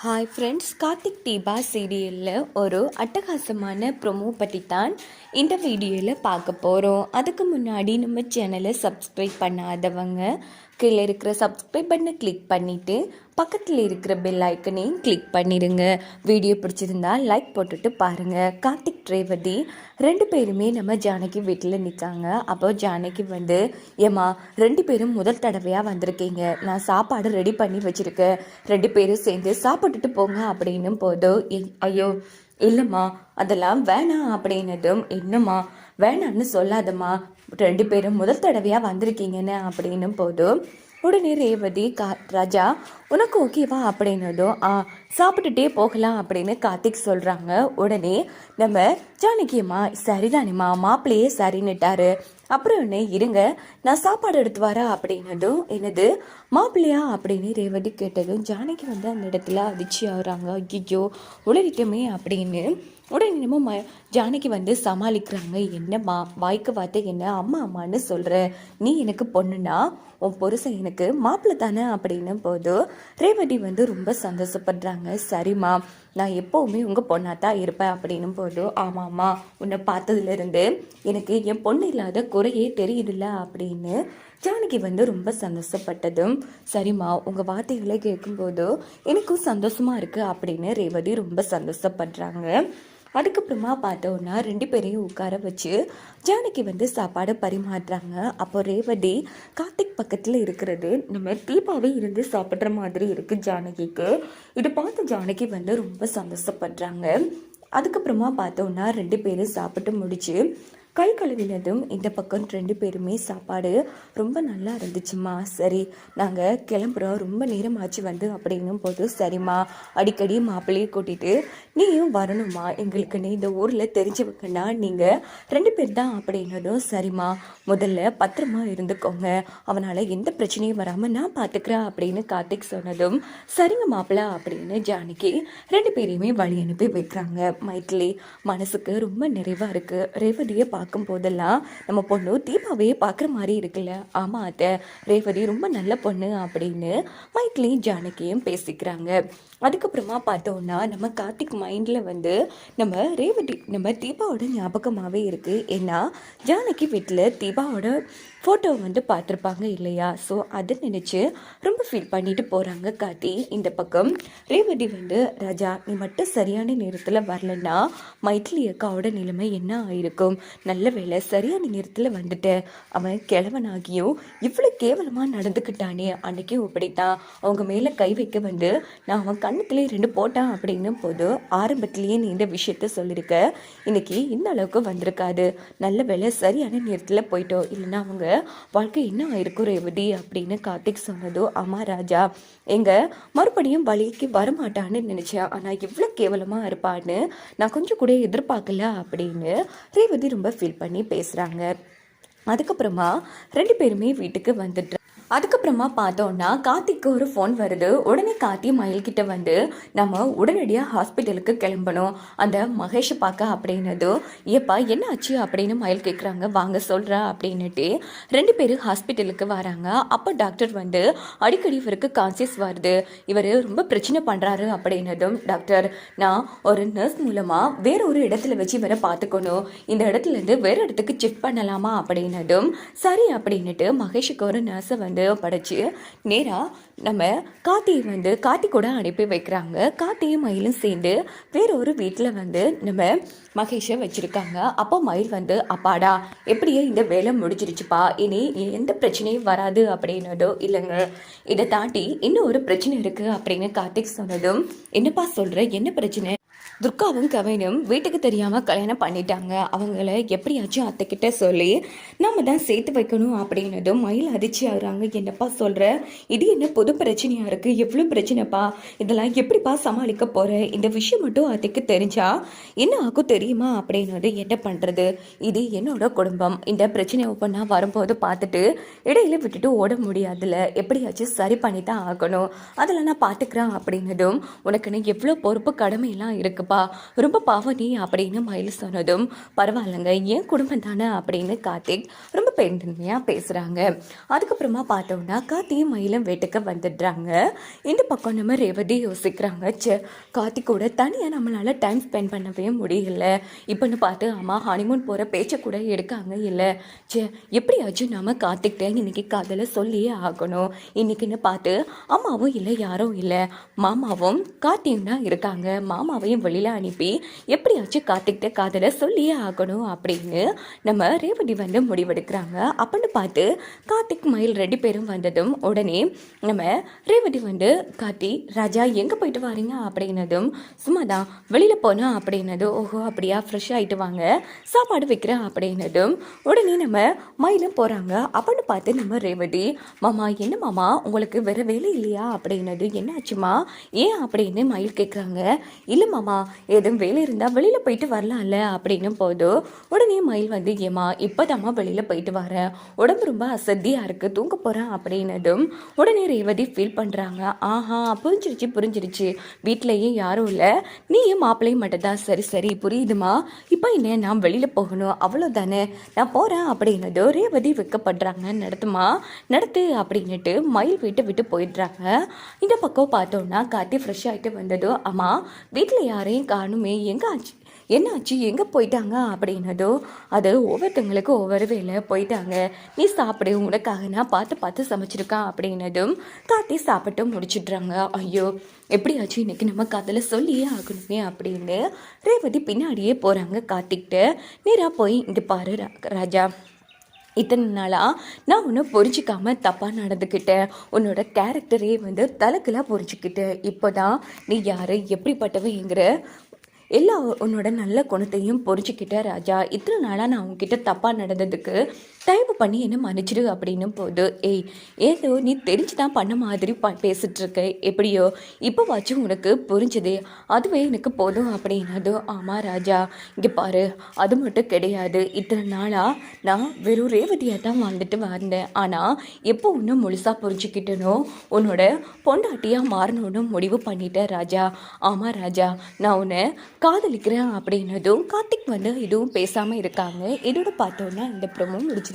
Hi friends, Karthik Deepa சீரியலில் ஒரு அட்டகாசமான ப்ரொமோ பற்றி தான் இந்த வீடியோவில் பார்க்க போகிறோம். அதுக்கு முன்னாடி நம்ம சேனலை சப்ஸ்கிரைப் பண்ணாதவங்க கீழே இருக்கிற சப்ஸ்கிரைப் பட்டனை கிளிக் பண்ணிவிட்டு பக்கத்தில் இருக்கிற பெல் ஐக்கனையும் கிளிக் பண்ணிடுங்க. வீடியோ பிடிச்சிருந்தா லைக் போட்டுட்டு பாருங்கள். கார்த்திக் ரேவதி ரெண்டு பேருமே நம்ம ஜானகி வீட்டில் நிற்காங்க. அப்போ ஜானகி ஏம்மா, ரெண்டு பேரும் முதல் தடவையாக வந்திருக்கீங்க, நான் சாப்பாடு ரெடி பண்ணி வச்சுருக்கேன், ரெண்டு பேரும் சேர்ந்து சாப்பிட்டுட்டு போங்க அப்படின்னும் போதும், ஐயோ இல்லைம்மா அதெல்லாம் வேணாம் அப்படின்னதும், என்னம்மா வேணான்னு சொல்லாதம்மா, ரெண்டு பேரும் முதல் தடவையாக வந்திருக்கீங்கன்னு அப்படின்னும் போதும் உடனே ரேவதி ராஜா உனக்கு ஓகேவா அப்படின்னதும் சாப்பிட்டுட்டே போகலாம் அப்படின்னு கார்த்திக் சொல்கிறாங்க. உடனே நம்ம ஜானகியம்மா சரிதானிம்மா, மாப்பிள்ளையே சரின்னுட்டாரு, அப்புறம் என்ன இருங்க நான் சாப்பாடு எடுத்து வரேன் அப்படின்னதும், என்னது மாப்பிள்ளையா அப்படின்னு ரேவதி கேட்டதும் ஜானகி அந்த இடத்துல அதிர்ச்சி ஆகுறாங்க. ஐயோ உளறிட்டமே அப்படின்னு உடனே நம்ம ஜானகி சமாளிக்கிறாங்க. என்னம்மா வாய்க்கு வார்த்தை என்ன அம்மா அம்மான்னு சொல்கிற, நீ எனக்கு பொண்ணுன்னா உன் புருஷன் எனக்கு மாப்பிள்ளை தானே அப்படின்னும் போது ரேவதி ரொம்ப சந்தோஷப்படுறாங்க. சரிம்மா, நான் எப்போவுமே உங்கள் பொண்ணாக தான் இருப்பேன் அப்படின்னும் போது, ஆமாம்மா உன்னை பார்த்ததுலேருந்து எனக்கு என் பொண்ணு இல்லாத குறையே தெரியுதில்ல அப்படின்னு ஜானகி ரொம்ப சந்தோஷப்பட்டதும், சரிம்மா உங்கள் வார்த்தைகளை கேட்கும்போது எனக்கும் சந்தோஷமாக இருக்குது அப்படின்னு ரேவதி ரொம்ப சந்தோஷப்படுறாங்க. அதுக்கப்புறமா பார்த்தோன்னா ரெண்டு பேரையும் உட்கார வச்சு ஜானகி சாப்பாடு பரிமாறுறாங்க. அப்போ ரேவதி கார்த்திக் பக்கத்தில் இருக்கிறது நம்ம தீபாவே இருந்து சாப்பிட்ற மாதிரி இருக்குது ஜானகிக்கு. இதை பார்த்து ஜானகி ரொம்ப சந்தோஷப்படுறாங்க. அதுக்கப்புறமா பார்த்தோன்னா ரெண்டு பேரும் சாப்பிட்டு முடிச்சு கை கழுவினதும் இந்த பக்கம் ரெண்டு பேருமே சாப்பாடு ரொம்ப நல்லா இருந்துச்சுமா, சரி நாங்கள் கிளம்புறோம், ரொம்ப நேரமாச்சு அப்படின்னும் போது, சரிம்மா அடிக்கடி மாப்பிள்ளையை கூட்டிகிட்டு நீயும் வரணுமா, எங்களுக்குன்னு இந்த ஊரில் தெரிஞ்சவங்கன்னா நீங்கள் ரெண்டு பேர் தான் அப்படின்னதும், சரிம்மா முதல்ல பத்திரமா இருந்துக்கோங்க, அவனால் எந்த பிரச்சனையும் வராமல் நான் பார்த்துக்கிறேன் அப்படின்னு கார்த்திக் சொன்னதும், சரிங்க மாப்பிள்ளை அப்படின்னு ஜானகி ரெண்டு பேரையுமே வழி அனுப்பி வைக்கிறாங்க. மைத்திலி மனசுக்கு ரொம்ப நிறைவாக இருக்குது, ரேவதியை பார்க்கும் போதெல்லாம் நம்ம பொண்ணு தீபாவையே பார்க்குற மாதிரி இருக்குல்ல, ஆமாம் அத்தை ரேவதி ரொம்ப நல்ல பொண்ணு அப்படின்னு மைத்திலியும் ஜானகியும் பேசிக்கிறாங்க. அதுக்கப்புறமா பார்த்தோன்னா நம்ம கார்த்திக் மைண்டில் நம்ம தீபாவோட ஞாபகமாகவே இருக்குது. ஏன்னா ஜானகி வீட்டில் தீபாவோட ஃபோட்டோ பார்த்துருப்பாங்க இல்லையா, ஸோ அதை நினச்சி ரொம்ப ஃபீல் பண்ணிட்டு போகிறாங்க கார்த்தி. இந்த பக்கம் ரேவதி ராஜா நீ மட்டும் சரியான நேரத்தில் வரலன்னா மைத்திலி அக்காவோட நிலைமை என்ன ஆயிருக்கும், நல்ல வேலை சரியான நேரத்தில் வந்துட்டேன், அவன் கிழவனாகியும் இவ்வளோ கேவலமாக நடந்துக்கிட்டானே, அன்றைக்கும் இப்படித்தான் அவங்க மேலே கை வைக்க நான் அவன் கண்ணத்துலேயே ரெண்டு போட்டான் அப்படின்னும் போது ஆரம்பத்திலேயே நீ இந்த விஷயத்த சொல்லியிருக்க, இன்னைக்கு இந்த அளவுக்கு வந்திருக்காது, நல்ல வேலை சரியான நேரத்தில் போயிட்டோம், இல்லைன்னா அவங்க வாழ்க்கை என்ன ஆயிருக்கும் ரேவதி அப்படின்னு கார்த்திக் சொன்னதோ, ஆமா ராஜா எங்க மறுபடியும் வழிக்கு வரமாட்டான்னு நினைச்சேன், ஆனால் இவ்வளோ கேவலமாக இருப்பான்னு நான் கொஞ்சம் கூட எதிர்பார்க்கல அப்படின்னு ரேவதி ரொம்ப ஃபீல் பண்ணி பேசுகிறாங்க. அதுக்கப்புறமா ரெண்டு பேருமே வீட்டுக்கு வந்துட்டு அதுக்கப்புறமா பார்த்தோன்னா கார்த்திக்கு ஒரு ஃபோன் வருது. உடனே கார்த்தி மயில்கிட்ட நம்ம உடனடியாக ஹாஸ்பிட்டலுக்கு கிளம்பணும், அந்த மகேஷை பார்க்க அப்படின்னது, ஏப்பா என்ன ஆச்சு அப்படின்னு மயில் கேட்குறாங்க. வாங்க சொல்கிறா அப்படின்னுட்டு ரெண்டு பேரும் ஹாஸ்பிட்டலுக்கு வராங்க. அப்போ டாக்டர் அடிக்கடி இவருக்கு கான்சியஸ் வருது, இவர் ரொம்ப பிரச்சனை பண்ணுறாரு அப்படின்னதும், டாக்டர் நான் ஒரு நர்ஸ் மூலமாக வேற ஒரு இடத்துல வச்சு இவரை பார்த்துக்கணும், இந்த இடத்துலேருந்து வேற இடத்துக்கு செக் பண்ணலாமா அப்படின்னதும், சரி அப்படின்னுட்டு மகேஷுக்கு ஒரு நர்ஸை படைச்சு நேராக நம்ம கார்த்தி கூட அனுப்பி வைக்கிறாங்க. கார்த்தியும் மயிலும் சேர்ந்து வேற ஒரு வீட்டில் நம்ம மகேஷை வச்சுருக்காங்க. அப்போ மயில் அப்பாடா எப்படியே இந்த வேலை முடிஞ்சிருச்சுப்பா, இனி எந்த பிரச்சனையும் வராது அப்படின்னதோ, இல்லைங்க இதை தாண்டி இன்னும் ஒரு பிரச்சனை இருக்குது அப்படின்னு கார்த்திக் சொன்னதும், என்னப்பா சொல்கிற, என்ன பிரச்சனை, துர்காவும் கவினும் வீட்டுக்கு தெரியாமல் கல்யாணம் பண்ணிட்டாங்க, அவங்கள எப்படியாச்சும் அத்தைக்கிட்ட சொல்லி நம்ம தான் சேர்த்து வைக்கணும் அப்படின்னதும் மயில் அதிர்ச்சி ஆகுறாங்க. என்னப்பா சொல்கிற, இது என்ன புது பிரச்சனையாக இருக்குது, எவ்வளோ பிரச்சனைப்பா, இதெல்லாம் எப்படிப்பா சமாளிக்க போகிற, இந்த விஷயம் மட்டும் அத்தைக்கு தெரிஞ்சா என்ன ஆகும் தெரியுமா அப்படின்னது, என்ன பண்ணுறது, இது என்னோட குடும்பம், இந்த பிரச்சனை ஒவ்வொன்றா வரும்போது பார்த்துட்டு இடையில விட்டுட்டு ஓட முடியாதுல்ல, எப்படியாச்சும் சரி பண்ணி தான் ஆகணும், அதில் நான் பார்த்துக்கிறேன் அப்படின்னதும், உனக்குன்னு எவ்வளோ பொறுப்பு கடமையெல்லாம் இருக்குப்பா, இருப்பா, ரொம்ப பாவம் நீ அப்படின்னு மயில் சொன்னதும், பரவாயில்லைங்க என் குடும்பம் தானே அப்படின்னு கார்த்திக் ரொம்ப பெருந்தன்மையாக பேசுகிறாங்க. அதுக்கப்புறமா பார்த்தோம்னா கார்த்தியும் மயிலும் வீட்டுக்கு வந்துடுறாங்க. இந்த பக்கம் நம்ம ரேவதி யோசிக்கிறாங்க, கார்த்திக் கூட தனியாக நம்மளால டைம் ஸ்பெண்ட் பண்ணவே முடியல. இப்போன்னு பார்த்து அம்மா ஹனிமூன் போகிற பேச்சை கூட எடுக்காங்க இல்லை. எப்படியாச்சும் நம்ம கார்த்திக்கிட்ட இன்னைக்கு காதலை சொல்லியே ஆகணும். இன்னைக்குன்னு பார்த்து அம்மாவும் இல்லை யாரும் இல்லை, மாமாவும் கார்த்தியும் தான் இருக்காங்க. மாமாவையும் வெளியில் அனுப்பி எப்படியாச்சும் கார்த்திக்கிட்ட காதலை சொல்லியே ஆகணும் அப்படின்னு நம்ம ரேவதி வந்து முடிவெடுக்கிறாங்க. அப்படின்னு பார்த்து கார்த்திக் மயில் 2 பேரும் வந்ததும் உடனே நம்ம ரேவதி வந்து கார்த்தி ராஜா எங்கே போயிட்டு வாரீங்க அப்படின்னதும், சும்மா தான் வெளியில் போனோம் அப்படின்னதும், ஓஹோ அப்படியா ஃப்ரெஷ் ஆகிட்டு வாங்க சாப்பாடு வைக்கிறேன் அப்படின்னதும் உடனே நம்ம மயிலும் போகிறாங்க. அப்படின்னு பார்த்து நம்ம ரேவதி, மாமா என்ன மாமா உங்களுக்கு வேறு வேலை இல்லையா அப்படின்னது, என்னாச்சுமா ஏன் அப்படின்னு மயில் கேட்குறாங்க. இல்லை மாமா எதுவும் வேலை இருந்தால் வெளியில் போயிட்டு வரலாம்ல அப்படின்னு போதும் உடனே மயில் வந்து, ஏமா இப்போதாம்மா வெளியில் போயிட்டு வரேன், உடம்பு ரொம்ப அசதியாக இருக்குது, தூங்க போகிறேன் அப்படின்னதும் உடனே ரேவதி ஃபீல் பண்ணுறாங்க. ஆஹா புரிஞ்சிருச்சு வீட்டிலையும் யாரும் இல்லை, நீயும் மாப்பிள்ளையும் மட்டும்தான். சரி சரி புரியுதுமா, இப்போ என்ன நான் வெளியில் போகணும் அவ்வளோதானே, நான் போகிறேன் அப்படின்னது ரேவதி வைக்கப்படுறாங்க. நடத்து அப்படின்னுட்டு மயில் வீட்டை விட்டு போயிடுறாங்க. இந்த பக்கம் பார்த்தோன்னா கார்த்தி ஃப்ரெஷ் ஆகிட்டு வந்ததும், அம்மா வீட்டில் யாரையும் காணுமே, என்னாச்சு எங்கே போயிட்டாங்க அப்படின்னதோ, அது ஒவ்வொருத்தவங்களுக்கு ஒவ்வொரு வேலை போயிட்டாங்க, நீ சாப்பிடு உனக்காக நான் பார்த்து சமைச்சிருக்கான் அப்படின்னதும் கார்த்தி சாப்பிட்டு முடிச்சிடுறாங்க. ஐயோ எப்படியாச்சும் இன்னைக்கு நம்ம கதையில் சொல்லியே ஆகணுமே அப்படின்னு ரேவதி பின்னாடியே போகிறாங்க. கார்த்திக்கிட்ட நேராக போய் இங்கே பாரு ராஜா, இத்தனை நாளாக நான் உன்னை புரிஞ்சிக்காமல் தப்பாக நடந்துக்கிட்டேன், உன்னோட கேரக்டரே வந்து தலைக்கெல்லாம் புரிஞ்சுக்கிட்டேன், இப்போ தான் நீ யார் எப்படிப்பட்டவங்கிற எல்லா உன்னோட நல்ல குணத்தையும் புரிஞ்சுக்கிட்ட ராஜா. இத்தனை நாளாக நான் உங்ககிட்ட தப்பாக நடந்ததுக்கு தயவு பண்ணி என்ன மன்னிச்சிடு அப்படின்னு போது, ஏதோ நீ தெரிஞ்சு தான் பண்ண மாதிரி பேசிகிட்ருக்க, எப்படியோ இப்போ வாச்சும் உனக்கு புரிஞ்சுதே, அதுவே எனக்கு போதும் அப்படின்னதோ. ஆமாம் ராஜா இங்கே பாரு, அது மட்டும் கிடையாது, இத்தனை நாளாக நான் வெறும் ரேவதியாக தான் வாழ்ந்துட்டு வந்தேன், ஆனால் எப்போ ஒன்று முழுசாக புரிஞ்சுக்கிட்டனோ உன்னோட பொண்டாட்டியாக மாறணும்னு முடிவு பண்ணிட்டேன் ராஜா. ஆமாம் ராஜா நான் உன்னை காதலிக்கிறேன் அப்படின்னதும் கார்த்திக் வந்து எதுவும் பேசாமல் இருக்காங்க. இதோட பார்த்தோன்னா இந்த ப்ரோமோ முடிச்சிருது.